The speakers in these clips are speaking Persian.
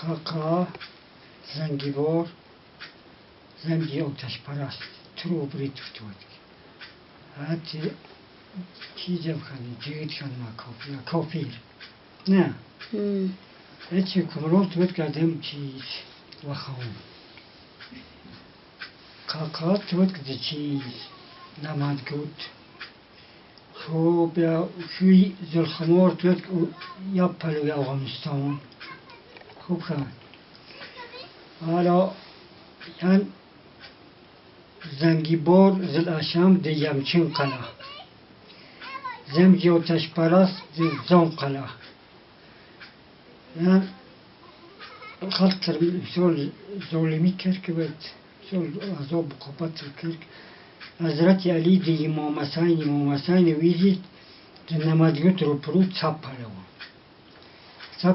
کاکا زنگیبار زنگی آتش پرست ترو برید فتود حتی چیزم خانی جید خان ما کافیر نه هیچی کمرون تود کردم چیز و خون کاکا تود کده چیز نماد گود خوب یا خوی زلخمار تود یا پلوی افغانستان خوب خان حالا یعنی زنگیبار زل آشام دی یمچین قلا زمجی آتش پرست دی زان قلا یعنی خلق سول ظلمی کرد که باید سول عذاب قبط کرد حضرت علی دی امام حسین ویزید دی نمادگوت رو پرو چپ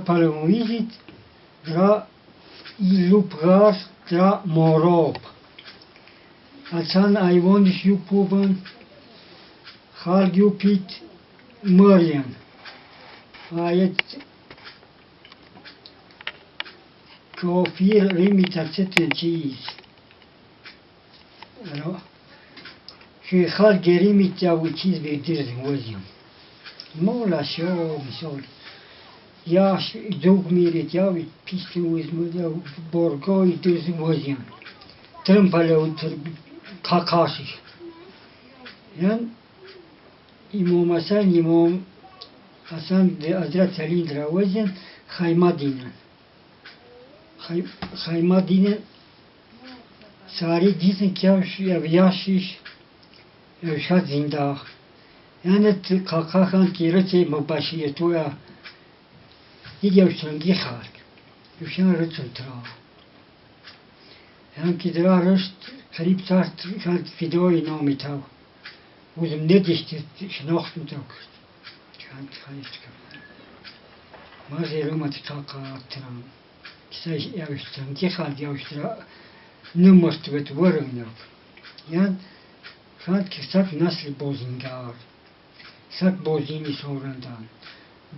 پلوان ویزید درا لوپغار درا موراب Açan ayvon şu puban, hal yupit möryen. Ayet kafir rimitatsete çiz. Alo. Şu hal gerimit ya bu çiz verdirdin vaziyum. Mola şo misal. Ya dog mirit ya bir pistin vaziyum ya borgoy düzün vaziyum. Trımpalı otur. Kakasi. Yani İmam Hasan de Hazreti Ali dravazın Hayma dinen. Hayma dinen sari dizin ki yaşış yaşat zinda. Yani kakakan kirete mubashiyetoya yiyevşengi halk. Yuşan rıçın tra. Yani ki drarışt قریب ساعت شاید فدای نامی تاو وزم ندیشتی شناختم تاو کرد شاید خواهیش کرد ما زیرومت تاقا ترام کسای یاوشترم که خالد یاوشترا نمرتبت ورم ناب یاد شاید که سک نسل بازینگار سک بازینی سورندان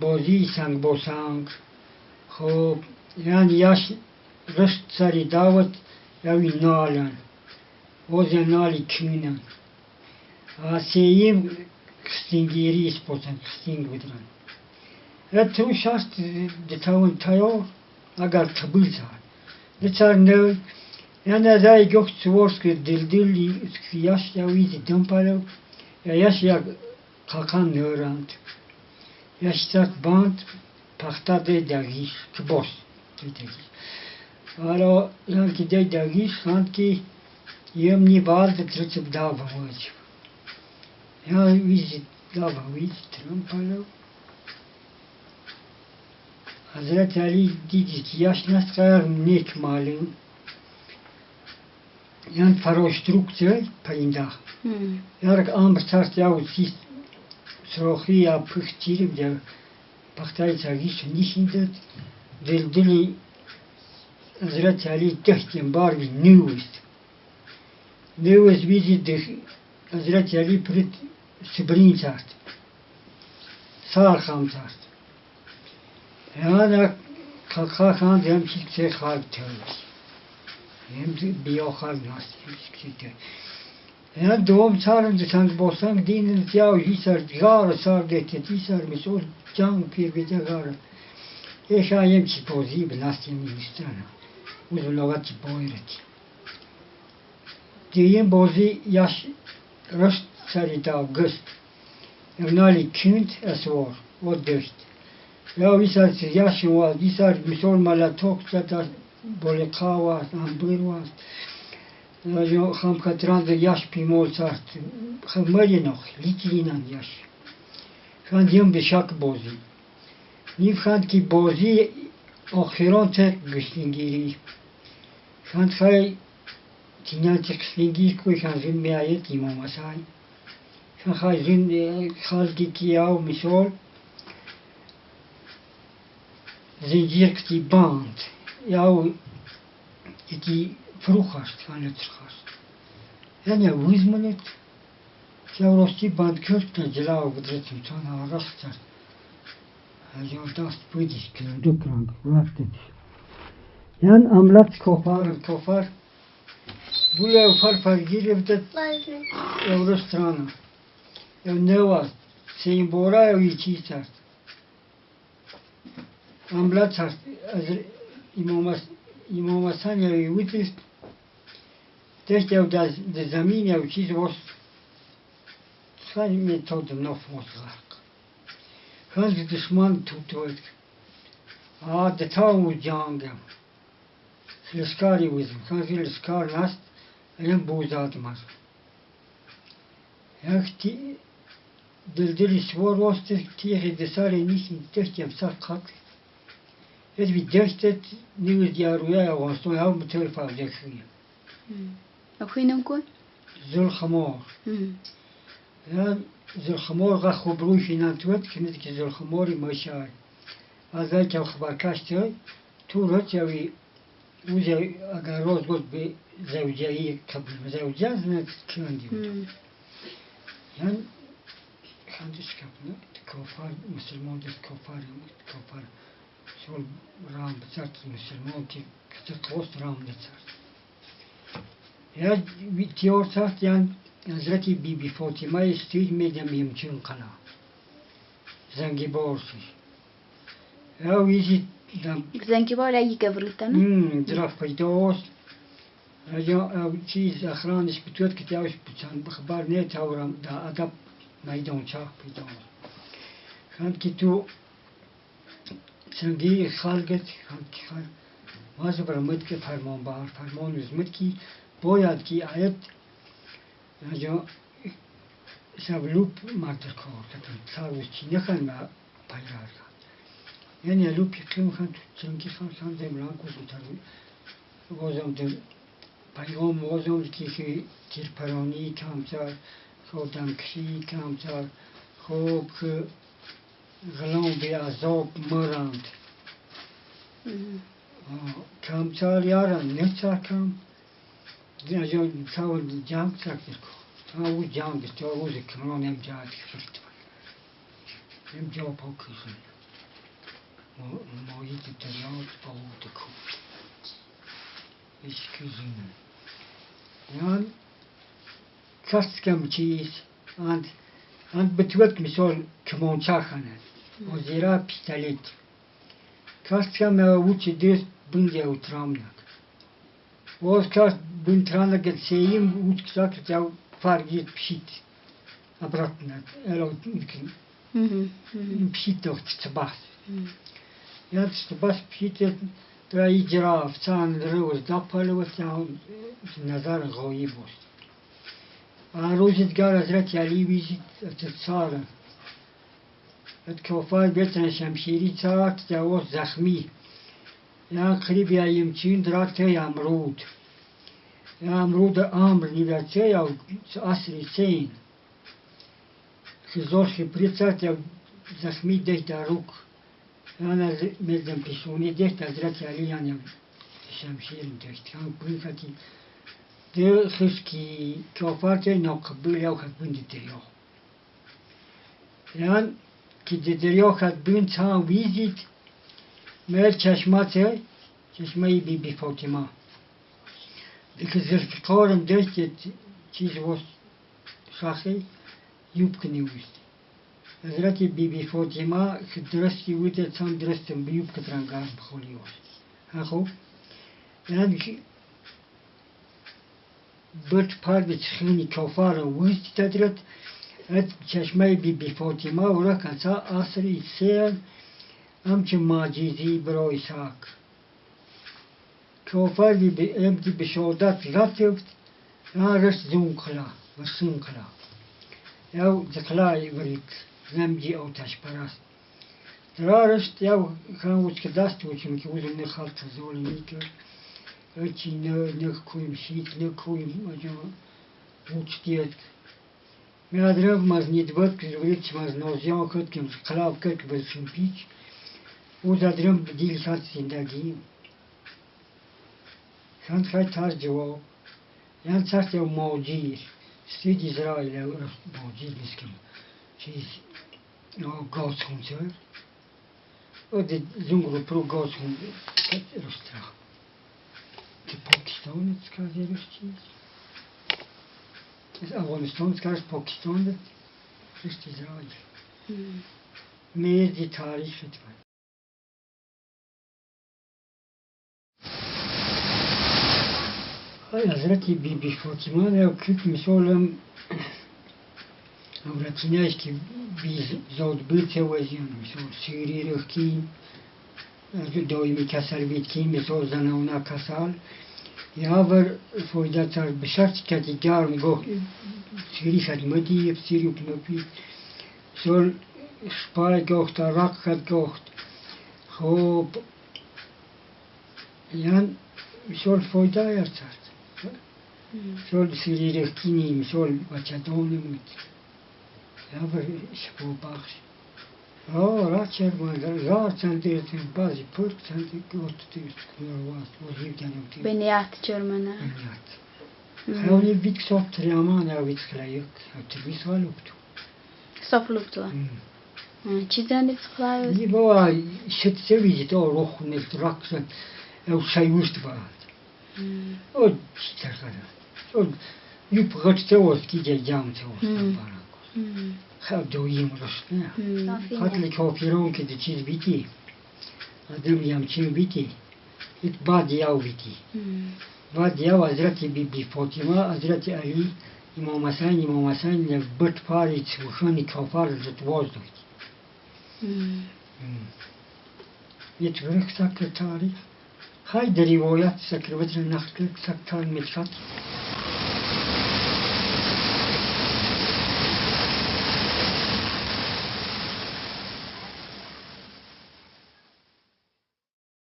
بازی سنگ باسنگ خوب یعنی یاش رشت سری داوت یاوی نالن Ozenali kminen. Aseyim kıstingiri ispotan kısting vidran. Et tu şast de tavun tayo agar kabul sa. De çar ne yani zay gök çvorsk dildil yaş ya wizi dampalo ya yaş ya kakan nörant. Yaş tak band pachta de dagish kbos. Alo yanki de dagish sanki Yemni balde trıçıp dava vacip. Ya vizit dava vizit trampalo. Hazreti Ali dedi ki yaş nas kadar nek malın. Yan faroştrukçı payında. Yarık amr sart ya usis srohi ya pıhtirim ya pahtay çagiş nişindet dildili Hazreti Ali tehtim bar bir nüvist. Nevez bizi de Hazreti Ali prit sibrin çart. Sağ kam çart. Yani kalka kan dem çiçek hal tövbe. Hem biyo hal nasıl çiçek. Yani doğum çarınca sanki bosan dinin ya hisar gar sar dete hisar misol can pir bide gar. Eşayem çipozi nasıl ministrana. Uzun logat çipoyret. Diyem bozi yaş röst sarita gust. Evnali künt esvor o döst. Ya visar yaşın var, visar misol mala tok zaten böyle kahva, ambir var. Ya ham katran da yaş pimol sart. Hamari noch, litlinan yaş. Kan diyem bir şak bozi. Nifkan ki bozi akhiran tek güçlüngiri. Kan kay Tinan çıkışlingi koy kan zin meayet imam asay. Kan kay zin halki kiyav misol. Zincir kti band. Yav iti fruchast kan letschast. Yani vizmanet. Yav rosti band kürtne jelav gudretim tana rastar. Yav dast budiş kırdı krank. Vaktet. Yani amlat kofar. Bu ya fargir evde Eurostrana. Ev ne var? Seyin bora ev içi sart. Amlat sart. İmam Hasan ya yutis. Teşte ev de zemin ev çiz was. Sen metod nof moslar. Hangi düşman tutuyor? De tavu jangam. Leskari wizim. Hangi leskar nast. Hem buzatmaz. Yakti dildiri svor oster tiye de sare nisin tehkem sakat. Het wie dechtet nieuwe jaruya was toen hou met telefoon zeggen. أخوي كون؟ Zul Khamor. Ja, Zul Khamor ga khobruy finantuat knet ki Zul Khamor mashar. Azay ki خبر کاشته تو رو چوی وجه اگر روز گفت به زوجایی قبل زوجه زنت کندی بود. یعنی خندش کپنه کافر مسلمان دست کافر شول رام بسرد مسلمان که کسی قوست رام نسرد. یا تیار سرد یعنی حضرت بی فاطمه استید میدم یمچون قنا زنگی بارسی. یا ویزی زنگی بار اگه گفرتن؟ درف پیداست. یا چیز اخرانش بتوید که تیاوش بچند بخبر نه تاورم دا ادب میدان چاق پیداست. خند که تو سنگی خالقت خند که خالق واسه برمد که فرمان بار فرمان ازمد که باید که آیت یا سبلوب مردر کار کتن ساروش چی نخن ما پیرار کن. یعنی لوب یکم خان چنگی خان زمران کوچو تروی وازم در پیام وازم که تیرپرانی کمتر خودم کشی کمتر خوب که غلام به عذاب مرند کمتر یارم نچر کم دیگه تاول جنگ سکر کو تاول جنگ تاول کمان هم جاد کفرت هم جا پاکیزن مایید دریات باود کو اشکیزن یان کس کم چیز اند بتوت مثال کمانچه خانه و زیرا پیستالیت کس کم اوچ دست بنده او ترامنک و از کس بند ترامنک سیم اوچ کساکت یا فرگیت پشید ابراتند الو پشید داشت تباس یا تباس پشید درای جراف سان روز دپال و سان نظر غایی بود روزت گار حضرت علی ویزید اتصال ات کافر بیتن شمشیری ساعت جواز زخمی یا قریب یا یمچین درات یا امرود یا امرود امر نیوچه یا اصری سین خزار خبریت یا زخمی ده داروک یعنی مردم پیشونی ده حضرت علی یعنی شمشیر داشت کام بینکتی ده خشکی کافر که ناقبل یا خد بند دریا یعنی که دریا خد بند چند ویزید مر چشمه بی فاطمه دیگه زلفقارم داشت چیز واس شاخه یوب کنیوست حضرت بی فاطمه که درستی ویده چند درستم بیوب کترانگار بخولی واس خوب یعنی برد پرد چخینی کافر ویستی تدرد ات چشمه بی فاطمه و را کنسا آسری سیل همچه معجزی برای ساک کافر بی بشادت رفت رشت زون کلا و سون کلا یا زکلای ورید زمجی آتش پرست رشت یا خانوش که دست وچم که وزم نخالت زولی میکر چی نه کویم شیت نه کویم اجا وچ دیت میادرم ماز نیدباد که زورید چی ماز نازیان کرد که خلاف کرد که بزشم پیچ او زادرم بدیل کرد زندگیم خند خواهی تاز جواب یعنی سرت یا موجیر استید اسرائیل یا موجیر بسکم چیز گاز خونسر او ده زنگ رو پرو گاز خون رسترا تو پاکستان که زیرش چیز از افغانستان که از پاکستان رشته زایی میزی تاریخ شد حضرت بی فاطمه در کلیپ مثالم عورتینهش که بی زاد بیت وزیان مثال سیری رخکین دائمی کسر بید که مثال زنانه کسر یا بر فایده تر به شرط که گرم گاه سیری خدمتی سیری اکنوپی مثال شپای گاهت رق کد گاهت خب یعنی مثال فایده ارتد مثال سیری رخکینی مثال بچه دانمود یا بر شپا بخش را چرمان را چندی بعضی پرک چندی گوت تیست کنارواست وزیر جنوب تیست بنیات چرمنه بنیات خیلی بیت صاف تریامان یا بیت خلایق تبیس والوبتو صاف لبتو چی زنی تخلایق یه با شد سویزی تا روخ نفت رقصن او شایوست باید او چی ترکده او یوب غط تاوست کی جام تاوست بارا خیلی دویم رشت نه خاطر کافیران که دی چیز بیتی آدم یم چیز بیتی ایت بعد یاو بیتی بعد یاو حضرت بی فاطمه حضرت علی امام حسین بٹ پاری چوشانی کافر زد واز دوید ایت ورک سکر تاریخ خیلی در روایت سکر بدر نخل سکتار مدفت